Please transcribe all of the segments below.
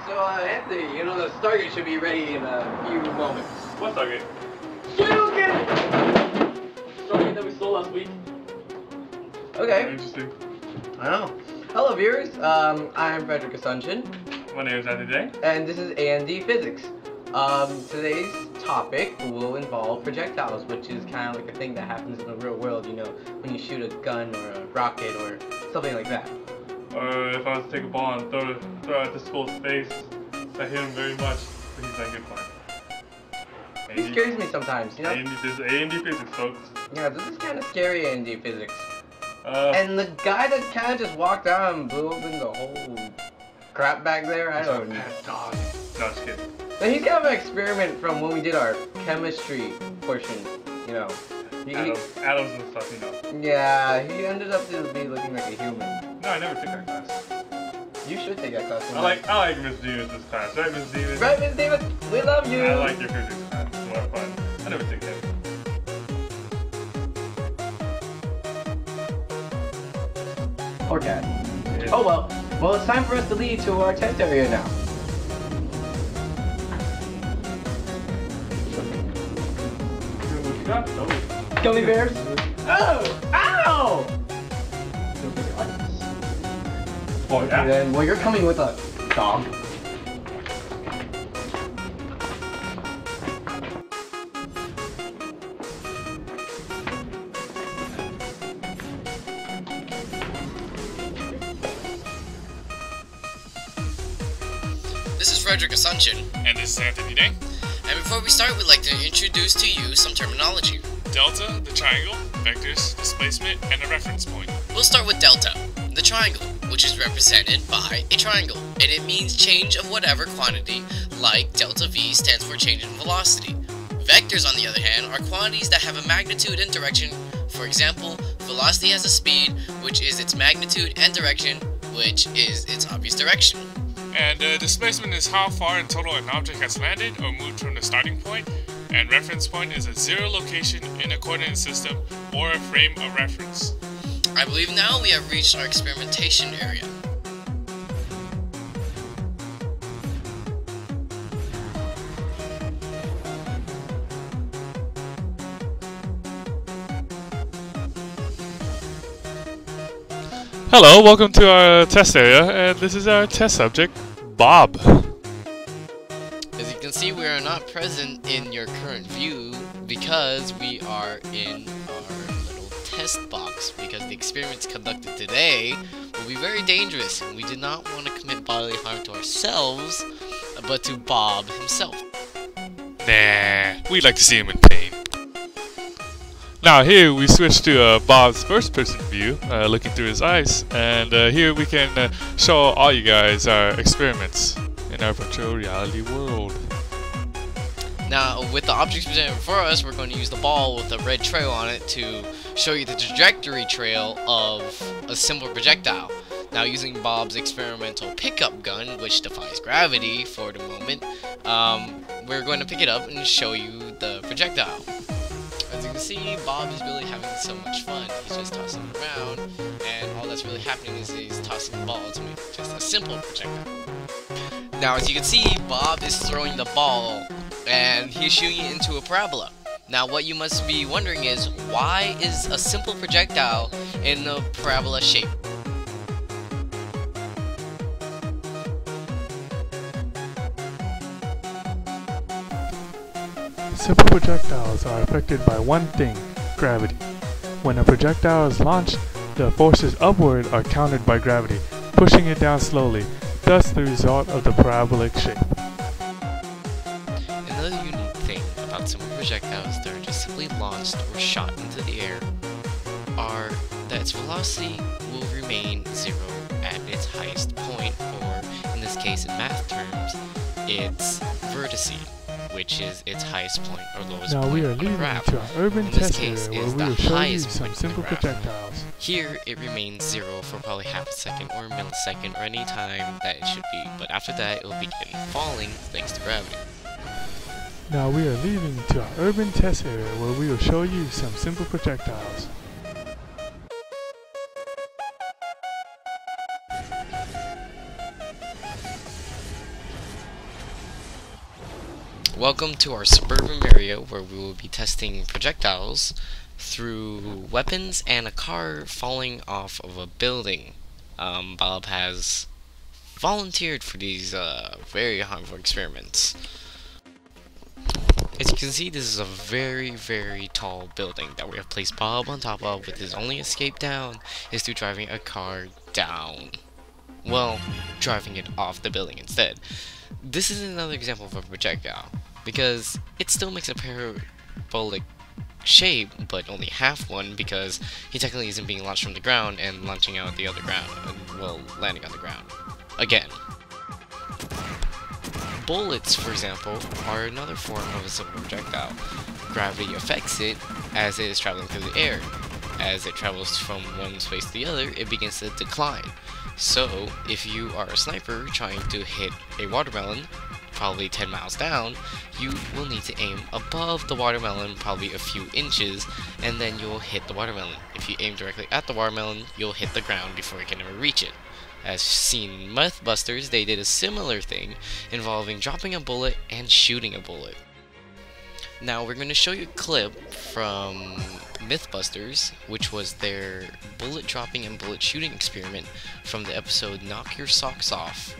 So, Anthony, you know the Stargate should be ready in a few moments. What Stargate? Stargate that we stole last week. Okay. Interesting. I know. Hello, viewers. I'm Frederick Assumption. My name is Anthony Day. And this is A&D Physics. Today's topic will involve projectiles, which is kind of like a thing that happens in the real world, you know, when you shoot a gun or a rocket or something like that. Or if I was to take a ball and throw it at the school's face, that hit him very much, but he's not good for it. He scares me sometimes, you know? This is A&D Physics, folks. Yeah, this is kind of scary A&D Physics. And the guy that kind of just walked out and blew open the whole crap back there, I don't know. Dog. No, just kidding. And he's kind of an experiment from when we did our chemistry portion, you know. Atoms and stuff, you know. Yeah, he ended up to be looking like a human. No, I never took that class. You should take that class. I like Miss Davis' class, right, Miss Davis? Right, Miss Davis? We love you! I like your physics class. It's a lot of fun. I never took that. Or cat. Yeah. Oh well. Well, it's time for us to lead to our test area now. What you got? Oh. Gummy bears? Oh! Ow! Oh, yeah? Then, well, you're coming with a dog. This is Frederick Assumption. And this is Anthony Day. And before we start, we'd like to introduce to you some terminology. Delta, the triangle, vectors, displacement, and a reference point. We'll start with delta, the triangle, which is represented by a triangle, and it means change of whatever quantity, like delta V stands for change in velocity. Vectors, on the other hand, are quantities that have a magnitude and direction. For example, velocity has a speed, which is its magnitude, and direction, which is its obvious direction. And displacement is how far in total an object has landed or moved from the starting point, and reference point is a zero location in a coordinate system or a frame of reference. I believe now we have reached our experimentation area. Hello, welcome to our test area, and this is our test subject, Bob. As you can see, we are not present in your current view because we are in our little test box, because the experiments conducted today will be very dangerous, and we did not want to commit bodily harm to ourselves, but to Bob himself. Nah, we'd like to see him in pain. Now here we switch to Bob's first person view, looking through his eyes, and here we can show all you guys our experiments in our virtual reality world. Now, with the objects presented for us, we're going to use the ball with a red trail on it to show you the trajectory trail of a simple projectile. Now, using Bob's experimental pickup gun, which defies gravity for the moment, we're going to pick it up and show you the projectile. As you can see, Bob is really having so much fun. He's just tossing it around, and all that's really happening is he's tossing the ball to make just a simple projectile. Now, as you can see, Bob is throwing the ball, and he's shooting it into a parabola. Now, what you must be wondering is, why is a simple projectile in a parabola shape? Simple projectiles are affected by one thing, gravity. When a projectile is launched, the forces upward are countered by gravity, pushing it down slowly, thus the result of the parabolic shape. Another unique thing about simple projectiles that are just simply launched or shot into the air are that its velocity will remain zero at its highest point, or in this case in math terms, its vertice, which is its highest point or lowest Now point we are on a leaving graph. to our urban In this test case area where is we the will show you highest some point on the simple graph. projectiles. Here, it remains 0 for probably half a second or a millisecond or any time that it should be, but after that it will begin falling thanks to gravity. Now we are leaving to our urban test area where we will show you some simple projectiles. Welcome to our suburban area where we will be testing projectiles through weapons and a car falling off of a building. Bob has volunteered for these very harmful experiments. As you can see, this is a very, very tall building that we have placed Bob on top of, with his only escape down is through driving a car down. Well, driving it off the building instead. This is another example of a projectile, because it still makes a parabolic shape, but only half one, because he technically isn't being launched from the ground and launching out the other ground, well, landing on the ground. Again. Bullets, for example, are another form of a simple projectile. Gravity affects it as it is traveling through the air. As it travels from one space to the other, it begins to decline. So, if you are a sniper trying to hit a watermelon, probably 10 miles down, you will need to aim above the watermelon probably a few inches, and then you'll hit the watermelon. If you aim directly at the watermelon, you'll hit the ground before you can ever reach it. As seen in Mythbusters, they did a similar thing involving dropping a bullet and shooting a bullet. Now we're going to show you a clip from Mythbusters, which was their bullet dropping and bullet shooting experiment from the episode Knock Your Socks Off.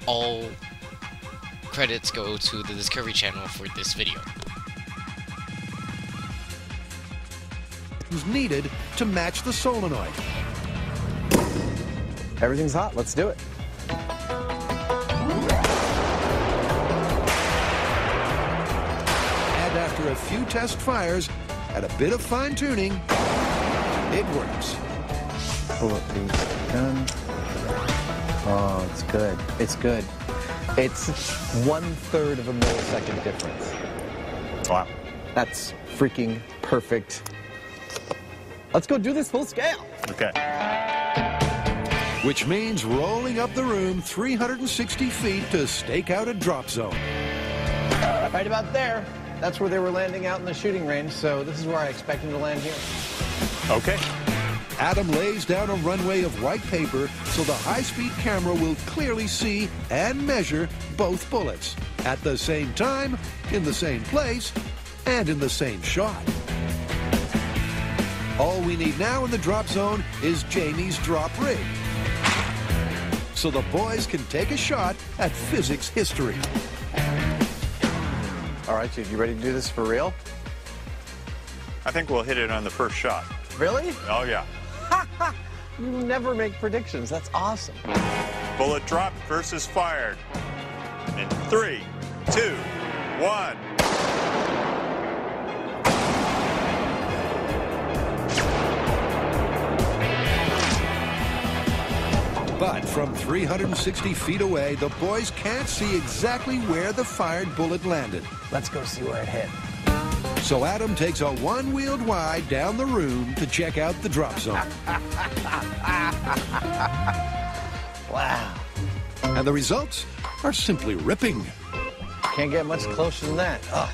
All credits go to the Discovery Channel for this video. Was needed to match the solenoid. Everything's hot, let's do it. And after a few test fires and a bit of fine-tuning, it works. Bullet piece done. Oh, it's good. It's good. It's 1/3 of a millisecond difference. Wow. That's freaking perfect. Let's go do this full scale. Okay. Which means rolling up the room 360 feet to stake out a drop zone. Right about there. That's where they were landing out in the shooting range, so this is where I expect them to land here. Okay. Adam lays down a runway of white paper so the high-speed camera will clearly see and measure both bullets at the same time, in the same place, and in the same shot. All we need now in the drop zone is Jamie's drop rig, so the boys can take a shot at physics history. All right, dude, you ready to do this for real? I think we'll hit it on the first shot. Really? Oh, yeah. You never make predictions. That's awesome. Bullet dropped versus fired. In 3, 2, 1. But from 360 feet away, the boys can't see exactly where the fired bullet landed. Let's go see where it hit. So Adam takes a one-wheeled wide down the room to check out the drop zone. Wow. And the results are simply ripping. Can't get much closer than that. Ugh.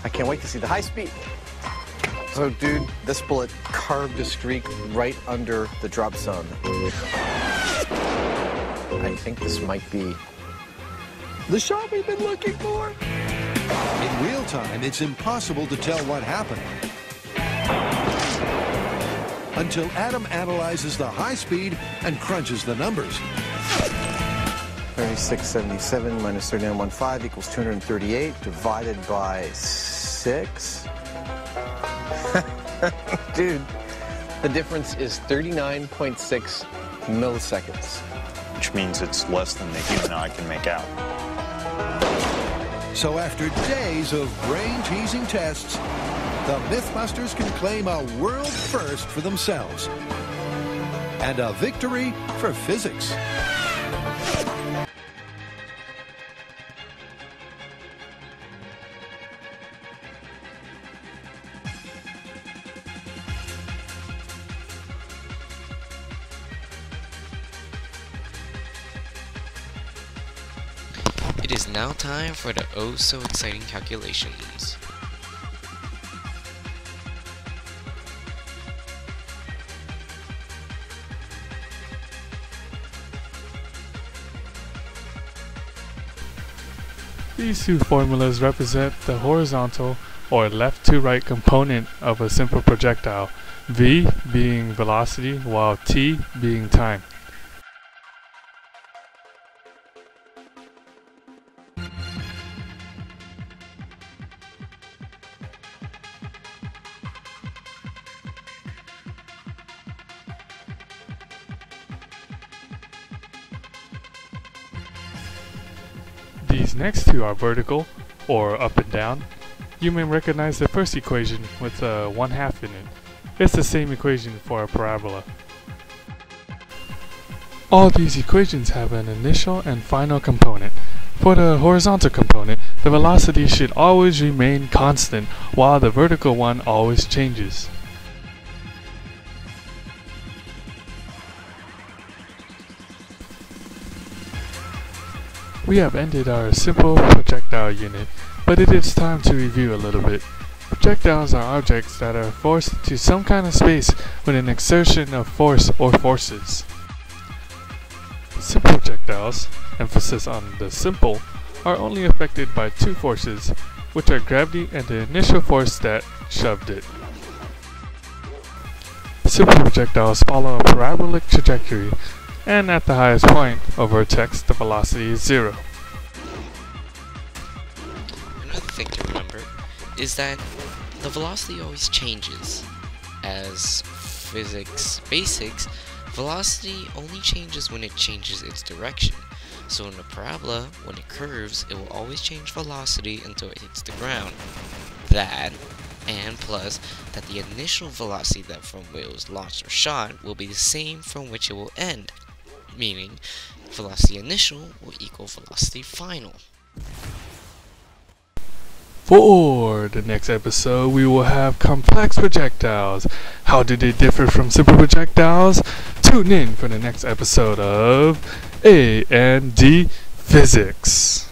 I can't wait to see the high speed. So, dude, this bullet carved a streak right under the drop zone. I think this might be the shot we've been looking for. In real time, it's impossible to tell what happened until Adam analyzes the high speed and crunches the numbers. 3677 minus 3915 equals 238 divided by 6. Dude, the difference is 39.6 milliseconds. Which means it's less than the human eye can make out. So after days of brain-teasing tests, the Mythbusters can claim a world first for themselves and a victory for physics. It is now time for the oh-so-exciting calculations. These two formulas represent the horizontal or left to right component of a simple projectile, v being velocity while t being time. These next two are vertical, or up and down. You may recognize the first equation with a 1/2 in it. It's the same equation for a parabola. All these equations have an initial and final component. For the horizontal component, the velocity should always remain constant, while the vertical one always changes. We have ended our simple projectile unit, but it is time to review a little bit. Projectiles are objects that are forced to some kind of space with an exertion of force or forces. Simple projectiles, emphasis on the simple, are only affected by two forces, which are gravity and the initial force that shoved it. Simple projectiles follow a parabolic trajectory, and at the highest point, or vertex, the velocity is 0. Another thing to remember is that the velocity always changes. As physics basics, velocity only changes when it changes its direction. So in a parabola, when it curves, it will always change velocity until it hits the ground. That, and plus, that the initial velocity that from where it was launched or shot will be the same from which it will end. Meaning, velocity initial will equal velocity final. For the next episode, we will have complex projectiles. How do they differ from simple projectiles? Tune in for the next episode of A&D Physics.